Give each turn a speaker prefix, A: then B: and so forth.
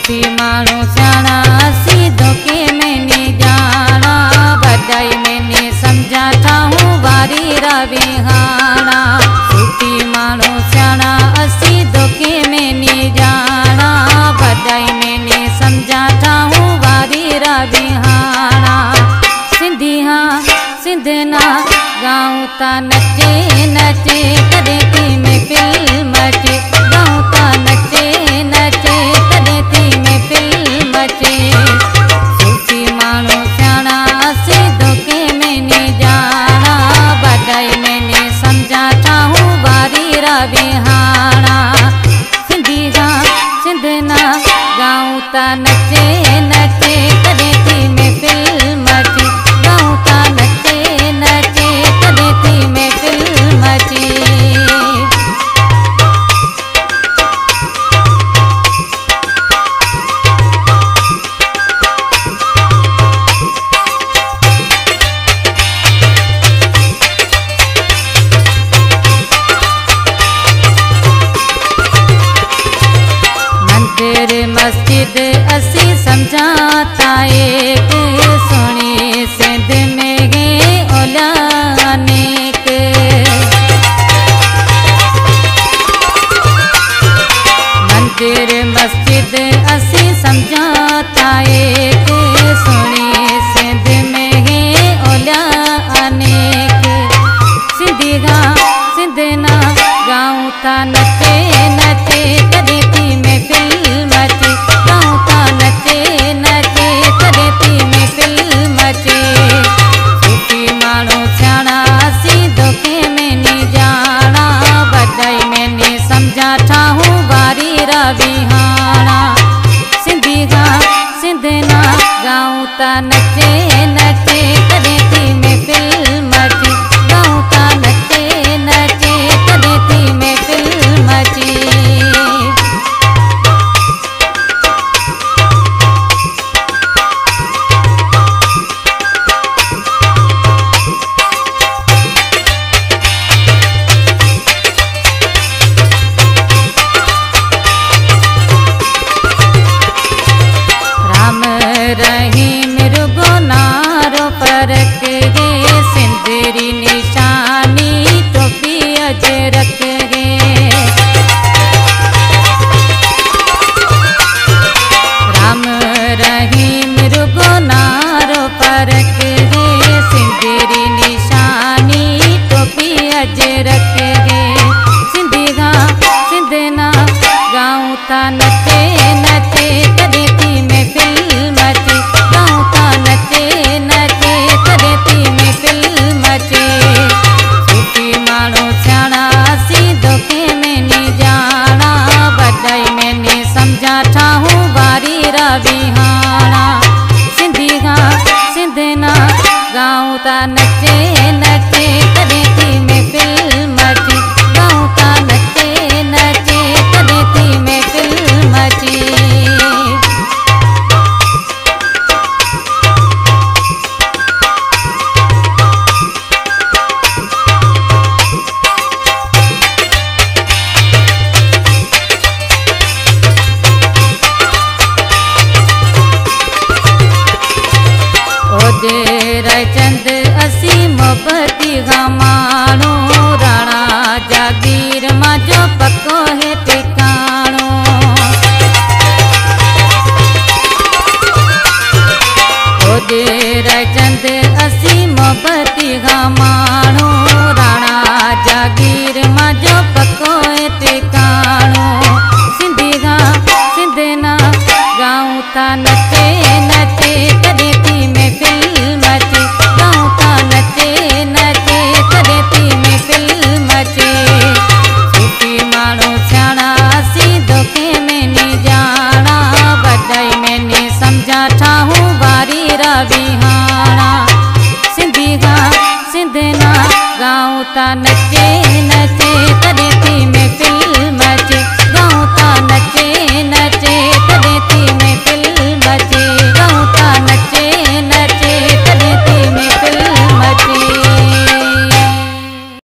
A: सूफी माण्हू सियाणा असी धोखे में नी जाना बधाई में नी समझा ठाहूं वारी रविहाना। सूफी माण्हू सियाणा असी धोखे में नी जाना बधाई में नी समझा ठाहूं वारी रविहाना। सिंधी हाँ सिंधना गाऊं ता नचे नचे कदे थी में फिल्म अचे गाऊं ता नचे नचे कदे थी में फिल्म अचे। सूफी माण्हू सियाणा असी धोखे में नी जाना बधाई में नी समझा ठाहूं वारी रविहाना। सिंधी हाँ सिंधना गाऊं ता नचे नचे कदे थी में फिल्म अचे गाऊं ता नचे नचे कदे थी में फिल्म अचे। मंदिर मस्जिद असी समझाता एक सोनी सिंध में गए ओलानेक। मंदिर मस्जिद असी समझाता एक सोनी सिंध में गए ओलानेक। सिंधी गा सिंधना गाऊं ता नचे नचे कदे थी में फिल्म अचे गाऊं ता नचे नचे कदे थी में फिल्म अचे। सूफी माण्हू सियाणा असी धोखे में नी जाना बधाई में नी समझा ठाहूं वारी रविहाना। सिंधी गा सिंधना गाऊं ता नचे नचे कदे थी में फिल्म अचे गाऊं ता नचे नचे कदे थी में फिल्म अचे। राम रहीम रुगो नारो फरक गे सिंधरी निशानी टोपी अजरक गे। राम रहीम रुगो नारो फरक गे सिंधरी निशानी टोपी अजरक गे। सिंधी गा सिंधना गाऊं ता नचे नचे कदे थी में फिल्म अचे गाऊं ता नचे नचे कदे थी में फिल्म अचे। सूफी माण्हू सियाणा असी धोखे में नी जाना बधाई में नी समझा ठाहूं वारी रविहाना। सिंधी गा सिंधना गाऊं ता नचे नचे कदे थी में फिल्म अचे गाऊं ता नचे नचे कदे थी में फिल्म अचे। चंद असी मोहब्बती गा माण्हू राणा जागीर मां जो पक्को है ठिकाणो। चंद असी मोहब्बती गा माण्हू राणा जागीर मां जो पक्को है ठिकाणो। सिंधी गा सिंधना गाऊं ता नचे नचे कदे थी में फिल्म अचे गाऊं ता नचे नचे कदे थी में फिल्म अचे। सूफी माण्हू सियाणा असी धोखे में नी जाना बधाई में नी समझा ठाहूं वारी रविहाना। सिंधी गा सिंधना गाऊं ता